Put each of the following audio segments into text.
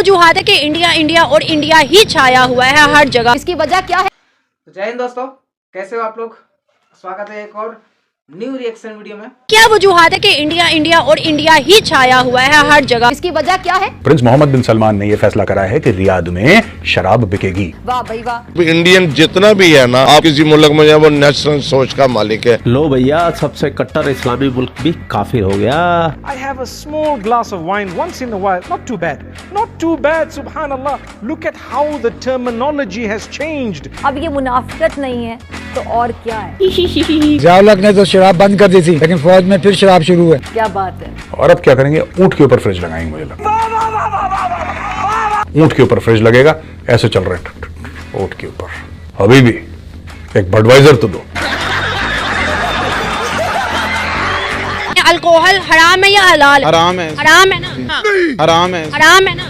वजूहात है कि India India और इंडिया ही छाया हुआ है हर जगह, इसकी वजह क्या है? तो जय हिंद दोस्तों, कैसे हो आप लोग। स्वागत है एक और न्यू रिएक्शन वीडियो में। क्या वजूहात है कि इंडिया इंडिया और इंडिया ही छाया हुआ है हर जगह, इसकी वजह क्या है? प्रिंस मोहम्मद बिन सलमान ने यह फैसला करा है कि रियाद में शराब बिकेगी। वाह भाई वाह। इंडियन जितना भी है ना, आप किसी मुल्क में जाए वो नेशनल सोच का मालिक है। लो भैया, सबसे कट्टर इस्लामी मुल्क भी काफिर हो गया। I have a small glass of wine once in a while. Not too bad. Not too bad. Subhanallah. Look at how the terminology has changed. अब ये मुनाफिकत नहीं है तो और क्या है? ज़िया-उल-हक ने तो शराब बंद कर दी थी, लेकिन फौज में फिर शराब शुरू है। क्या बात है। और अब क्या करेंगे, ऊंट के ऊपर फ्रिज लगाएंगे। मुझे लगता है ऊंट के ऊपर फ्रिज लगेगा, ऐसे चल रहे हैं ऊंट के ऊपर। अभी भी एक बडवाइजर तो दो। अल्कोहल हराम है या हलाल? हराम है। हराम है ना? हराम है। हराम है ना?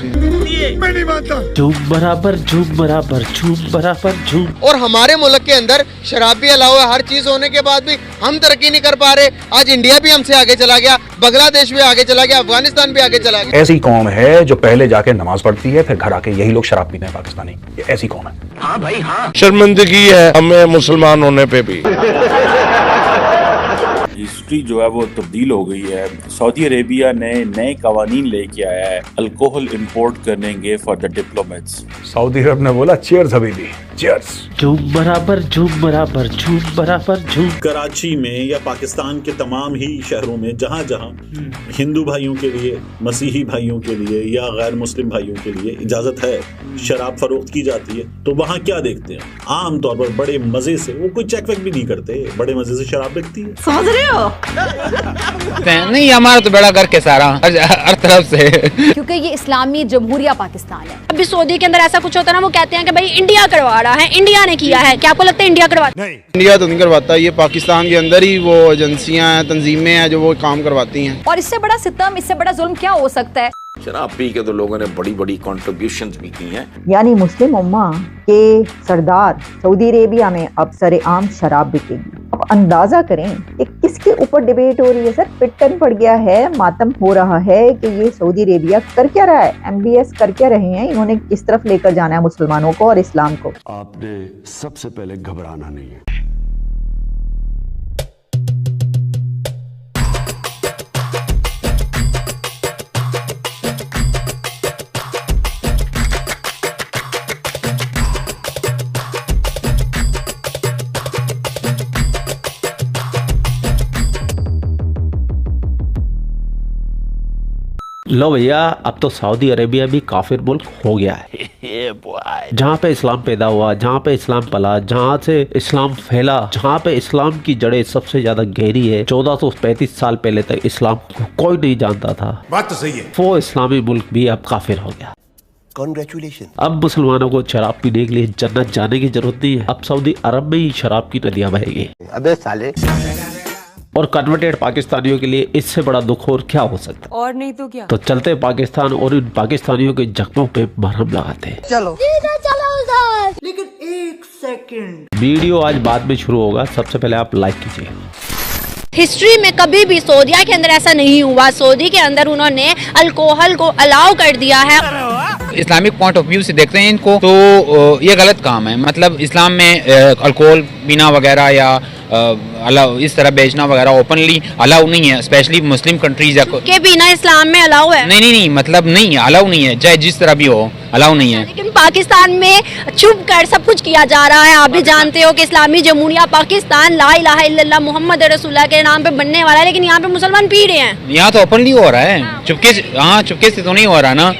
मैं नहीं मानता। झूम बराबर झूम बराबर झूम बराबर झूम। और हमारे मुल्क के अंदर शराब भी अलाउ है, हर चीज होने के बाद भी हम तरक्की नहीं कर पा रहे। आज इंडिया भी हमसे आगे चला गया, बांग्लादेश भी आगे चला गया, अफगानिस्तान भी आगे चला गया। ऐसी कौम है जो पहले जाके नमाज पढ़ती है, फिर घर आके यही लोग शराब पीते हैं। पाकिस्तानी ये ऐसी कौम है। हाँ भाई हाँ। शर्मिंदगी है हमें मुसलमान होने पे भी। हिस्ट्री जो है वो तब्दील हो गई है। सऊदी अरेबिया ने नए कवानीन लेके आया है, अल्कोहल इंपोर्ट करेंगे फॉर द डिप्लोमेट्स। सऊदी अरब ने बोला चीयर्स हबीबी, चीयर्स। झूम बराबर झूम बराबर झूम बराबर झूम। कराची में या पाकिस्तान के तमाम ही शहरों में जहाँ जहाँ हिंदू भाइयों के लिए, मसीही भाइयों के लिए या गैर मुस्लिम भाइयों के लिए इजाजत है, शराब फरोख्त की जाती है, तो वहाँ क्या देखते हैं? आम तौर पर बड़े मजे से, वो कोई चेक वेक भी नहीं करते, बड़े मजे से शराब बिकती है। समझ रहे हो? नहीं, हमारा तो बड़ा घर के सारा हर तरफ से, क्योंकि ये इस्लामी जमहूरिया पाकिस्तान है। अभी सऊदी के अंदर ऐसा कुछ होता है ना, वो कहते हैं कि भाई इंडिया करवा रहा है, इंडिया ने किया है। क्या आपको लगता है इंडिया करवाता है? इंडिया तो नहीं करवाता, ये पाकिस्तान के अंदर ही वो एजेंसियां हैं, तंजीमें हैं जो वो काम करवाती हैं। और इससे बड़ा सितम, इससे बड़ा जुल्म क्या हो सकता है? शराब पी के तो लोगों ने बड़ी बड़ी कॉन्ट्रीब्यूशंस भी की हैं। यानी मुस्लिम उम्मा के सरदार सऊदी अरेबिया में अब सरेआम शराब बिकेगी। अब अंदाजा करें कि किसके ऊपर डिबेट हो रही है। सर पिटन पड़ गया है, मातम हो रहा है कि ये सऊदी अरेबिया कर क्या रहा है, MBS कर क्या रहे हैं, इन्होंने किस तरफ लेकर जाना है मुसलमानों को और इस्लाम को। आपने सबसे पहले घबराना नहीं है। लो भैया, अब तो सऊदी अरेबिया भी काफिर मुल्क हो गया है। जहाँ पे इस्लाम पैदा हुआ, जहाँ पे इस्लाम पला, जहाँ से इस्लाम फैला, जहाँ पे इस्लाम की जड़ें सबसे ज्यादा गहरी है। 1435 साल पहले तक इस्लाम को कोई नहीं जानता था। बात तो सही है। वो इस्लामी मुल्क भी अब काफिर हो गया। कांग्रेचुलेशन। अब मुसलमानों को शराब पीने के लिए जन्नत जाने की जरूरत नहीं है। अब सऊदी अरब में ही शराब की नदियां बहेगी। अबे साले। और कन्वर्टेड पाकिस्तानियों के लिए इससे बड़ा दुख और क्या हो सकता है? और नहीं तो क्या। तो चलते पाकिस्तान और इन पाकिस्तानियों के जख्मों पे मरहम लगाते हैं। चलो चलो। लेकिन एक सेकंड, वीडियो आज बाद में शुरू होगा, सबसे पहले आप लाइक कीजिए। हिस्ट्री में कभी भी सऊदिया के अंदर ऐसा नहीं हुआ। सऊदी के अंदर उन्होंने अल्कोहल को अलाउ कर दिया है। इस्लामिक पॉइंट ऑफ व्यू से देखते हैं इनको तो ये गलत काम है। मतलब इस्लाम में अल्कोहल पीना वगैरह या अलाउ इस तरह बेचना वगैरह ओपनली अलाउ नहीं है, स्पेशली मुस्लिम कंट्रीज के पीना इस्लाम में अलाउ है। नहीं मतलब नहीं अलाउ नहीं है, चाहे जिस तरह भी हो अलाउ नहीं है। लेकिन पाकिस्तान में छुप कर सब कुछ किया जा रहा है। आप भी जानते हो कि इस्लामी जमहूरिया पाकिस्तान ला इलाहा इल्लल्लाह मुहम्मद रसूलुल्लाह के नाम पे बनने वाला है, लेकिन यहाँ पे मुसलमान पी रहे हैं। यहाँ तो ओपनली हो रहा है, चुपके से तो नहीं हो रहा ना,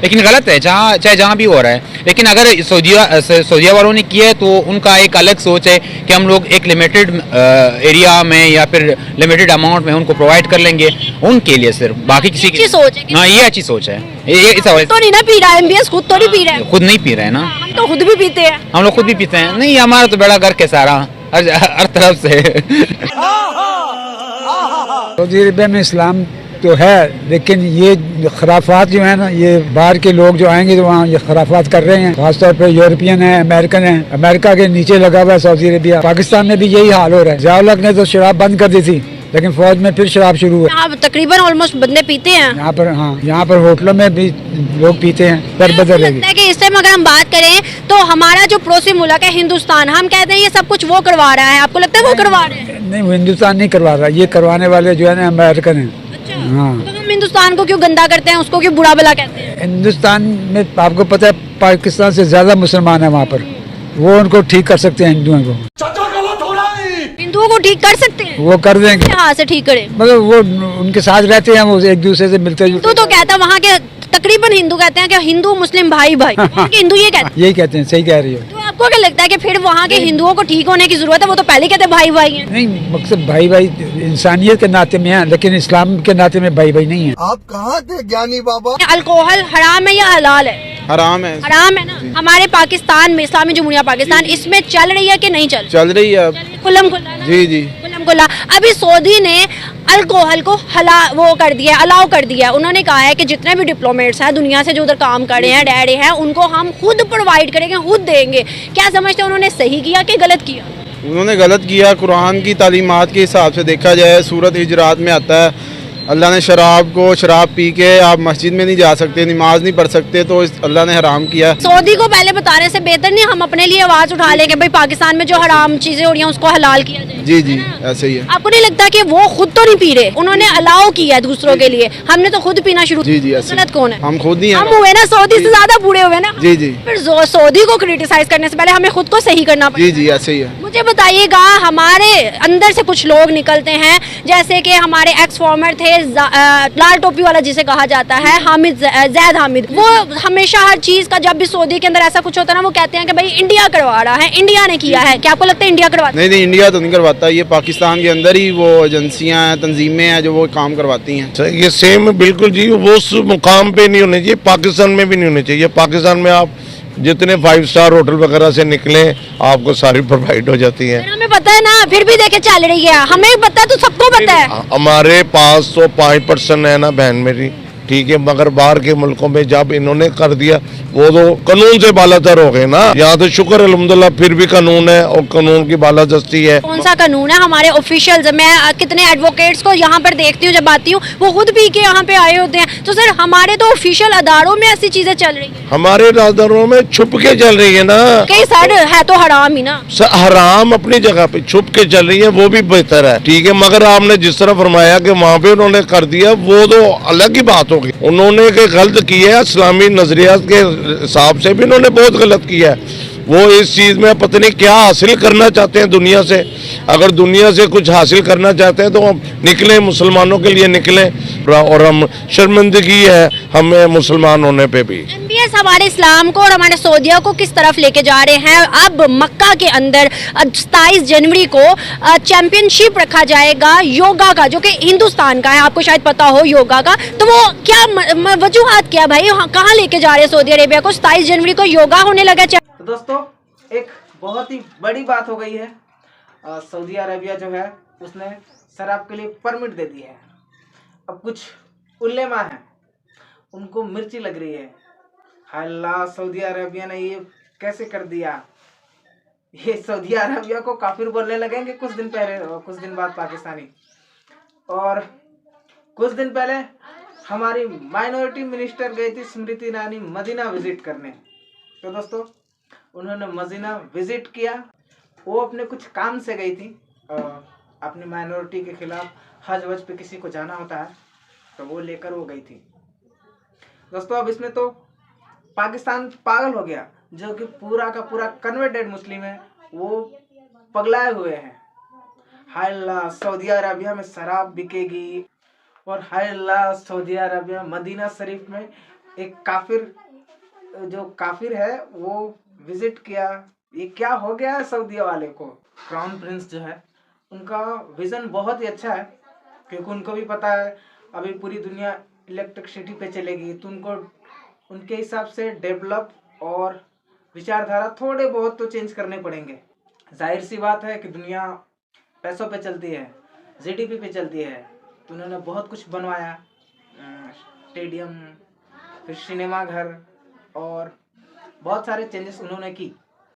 लेकिन गलत है चाहे जहाँ भी हो रहा है। लेकिन अगर सऊदिया वालों ने किया है तो उनका एक अलग सोच है कि हम लोग एक लिमिटेड एरिया में या फिर लिमिटेड अमाउंट में उनको प्रोवाइड कर लेंगे उनके लिए सिर्फ, बाकी किसी की सोच है। हाँ, ये अच्छी सोच है। तो नहीं ना पी रहा है MBS, खुद तो नहीं पी रहा है। खुद नहीं पी रहे हैं ना, हम तो खुद भी पीते हैं। हम लोग खुद भी पीते हैं। नहीं, हमारा तो बड़ा घर के सारा हर तरफ से। सऊदी अरेबिया में इस्लाम तो है, लेकिन ये खराफात जो है ना, ये बाहर के लोग जो आएंगे तो वहाँ ये खराफात कर रहे हैं। खासतौर पे यूरोपियन है, अमेरिकन है। अमेरिका के नीचे लगा हुआ है सऊदी अरेबिया। पाकिस्तान में भी यही हाल हो रहा है। ज़िया-उल-हक ने तो शराब बंद कर दी थी, लेकिन फौज में फिर शराब शुरू हुई। यहाँ तकरीबन ऑलमोस्ट बंदे पीते हैं यहाँ पर, हाँ यहाँ पर होटलों में भी लोग पीते हैं। पर बदल लगता है कि इस टाइम अगर हम बात करें तो हमारा जो पड़ोसी मुल्क है हिंदुस्तान, हम कहते हैं ये सब कुछ वो करवा रहा है, आपको लगता है वो करवा रहे हैं? नहीं, वो हिंदुस्तान नहीं करवा रहा, ये करवाने वाले जो है ना अमेरिकन है। हाँ, तो हम हिंदुस्तान को क्यों गंदा करते हैं, उसको क्यों बुरा भला कहते हैं? हिंदुस्तान में आपको पता है पाकिस्तान से ज्यादा मुसलमान है वहाँ पर, वो उनको ठीक कर सकते हैं हिंदुओं को। हिंदुओं को ठीक कर सकते हैं? वो कर देंगे। हाँ से ठीक करे, मतलब वो उनके साथ रहते हैं, वो एक दूसरे से मिलते जुलते। तो कहता है वहाँ के तकरीबन हिंदू कहते हैं कि हिंदू मुस्लिम भाई भाई, हिंदू ये कहते हैं। यही कहते हैं, सही कह रही हो। तो आपको क्या लगता है कि फिर वहाँ के हिंदुओं को ठीक होने की जरूरत है? वो तो पहले कहते हैं भाई भाई हैं। नहीं, मकसद भाई भाई इंसानियत के नाते में है, लेकिन इस्लाम के नाते में भाई भाई नहीं है। आप कहाँ थे ज्ञानी बाबा? अल्कोहल हराम है या हलाल है? हराम है। हराम है ना। हमारे पाकिस्तान में इस्लामी जमहूरिया पाकिस्तान इसमें चल रही है कि नहीं चल रही है? खुल्लम खुल्ला। जी जी, खुल्लम खुल्ला। अभी सऊदी ने अल्कोहल को वो कर दिया, अलाउ कर दिया। उन्होंने कहा है कि जितने भी डिप्लोमेट्स हैं दुनिया से जो उधर काम कर रहे हैं, डैडे हैं, उनको हम खुद प्रोवाइड करेंगे, खुद देंगे। क्या समझते हैं उन्होंने सही किया कि गलत किया? उन्होंने गलत किया। कुरान की तालीमात के हिसाब से देखा जाए, सूरत हिजरात में आता है अल्लाह ने शराब पी के आप मस्जिद में नहीं जा सकते, नमाज नहीं पढ़ सकते, तो अल्लाह ने हराम किया। सऊदी को पहले बताने से बेहतर नहीं हम अपने लिए आवाज उठा लें कि भाई पाकिस्तान में जो हराम चीजें हो रही हैं उसको हलाल किया जाए? जी जी, ऐसे ही है। आपको नहीं लगता कि वो खुद तो नहीं पी रहे, उन्होंने अलाउ किया है दूसरों के लिए, हमने तो खुद पीना शुरू? जी जी, ऐसे गलत कौन है? हम खुद ही हैं। हम हुए ना सऊदी से ज्यादा बूढ़े हुए ना। जी जी, फिर सऊदी को क्रिटिसाइज करने से पहले हमें खुद को सही करना पड़ेगा। जी जी, ऐसे ही है। मुझे बताइएगा, हमारे अंदर से कुछ लोग निकलते हैं, जैसे कि हमारे एक्स फॉर्मर थे लाल टोपी वाला जिसे कहा जाता है, जैद हामिद, वो हमेशा हर चीज का जब भी सऊदी के अंदर ऐसा कुछ होता है ना, वो कहते हैं कि भाई इंडिया करवा रहा है, इंडिया ने किया है। क्या आपको लगता है इंडिया करवाता है? नहीं, इंडिया तो नहीं करवाता, ये पाकिस्तान के अंदर ही वो एजेंसियां हैं, तंजीमें हैं जो वो काम करवाती हैं। ये सेम बिल्कुल जी, वो उस मुकाम पे नहीं होने चाहिए, पाकिस्तान में भी नहीं होने चाहिए। पाकिस्तान में आप जितने 5 स्टार होटल वगैरह से निकले आपको सारी प्रोवाइड हो जाती है। हमें पता है ना, फिर भी देखे चल रही है, हमें पता है तो सबको पता है। हमारे पास तो 5% है ना बहन मेरी, ठीक है, मगर बाहर के मुल्कों में जब इन्होंने कर दिया वो तो कानून से बालातर हो गए ना। यहाँ तो शुक्र अल्हम्दुलिल्लाह फिर भी कानून है और कानून की बालादस्ती है। कौन सा कानून है? हमारे ऑफिशियल्स, मैं कितने एडवोकेट्स को यहाँ पर देखती हूँ, जब आती हूँ वो खुद पी के यहाँ पे आए होते हैं। तो सर हमारे तो ऑफिशियल अदारों में ऐसी चीजें चल रही है, हमारे अदारों में छुप के चल रही है ना। कई सर है तो हराम ही ना। हराम अपनी जगह पे छुप के चल रही है, वो भी बेहतर है, ठीक है, मगर आपने जिस तरह फरमाया कि वहाँ पे उन्होंने कर दिया वो तो अलग ही बात होगी। उन्होंने गलत किया है, इस्लामी नजरियात के हिसाब से भी उन्होंने बहुत गलत किया है। वो इस चीज में पता नहीं क्या हासिल करना चाहते हैं दुनिया से। अगर दुनिया से कुछ हासिल करना चाहते हैं तो हम निकलें, मुसलमानों के लिए निकलें, और हम शर्मिंदगी है हमें मुसलमान होने पे भी। MBS हमारे इस्लाम को और हमारे सऊदिया को किस तरफ लेके जा रहे हैं? अब मक्का के अंदर 27 जनवरी को चैंपियनशिप रखा जाएगा योगा का, जो कि हिंदुस्तान का है, आपको शायद पता हो योगा का। तो वो क्या वजूहात क्या भाई, कहाँ लेके जा रहे हैं सऊदी अरेबिया को? 27 जनवरी को योगा होने लगा। तो दोस्तों एक बहुत ही बड़ी बात हो गई है, सऊदी अरेबिया जो है उसने शराब के लिए परमिट दे दी है। अब कुछ उलेमा हैं, उनको मिर्ची लग रही है, हाय अल्लाह सऊदी अरेबिया ने ये कैसे कर दिया। ये सऊदी अरेबिया को काफिर बोलने लगेंगे कुछ दिन बाद पाकिस्तानी। और कुछ दिन पहले हमारी माइनॉरिटी मिनिस्टर गई थी स्मृति ईरानी मदीना विजिट करने। तो दोस्तों उन्होंने मदीना विजिट किया, वो अपने कुछ काम से गई थी, अपनी माइनॉरिटी के खिलाफ हज वज पे किसी को जाना होता है तो वो लेकर वो गई थी। दोस्तों अब इसमें तो पाकिस्तान पागल हो गया, जो कि पूरा का पूरा कन्वर्टेड मुस्लिम है, वो पगलाए हुए हैं। हाय अल्लाह सऊदी अरबिया में शराब बिकेगी, और हाय अल्लाह सऊदी अरबिया मदीना शरीफ में एक काफिर है वो विजिट किया। ये क्या हो गया है सऊदी वाले को? क्राउन प्रिंस जो है उनका विजन बहुत ही अच्छा है, क्योंकि उनको भी पता है अभी पूरी दुनिया इलेक्ट्रिसिटी पे चलेगी, तो उनको उनके हिसाब से डेवलप और विचारधारा थोड़े बहुत तो चेंज करने पड़ेंगे। जाहिर सी बात है कि दुनिया पैसों पे चलती है, जीडीपी पे चलती है, तो उन्होंने बहुत कुछ बनवाया, स्टेडियम, फिर सिनेमा घर और बहुत सारे चेंजेस उन्होंने की।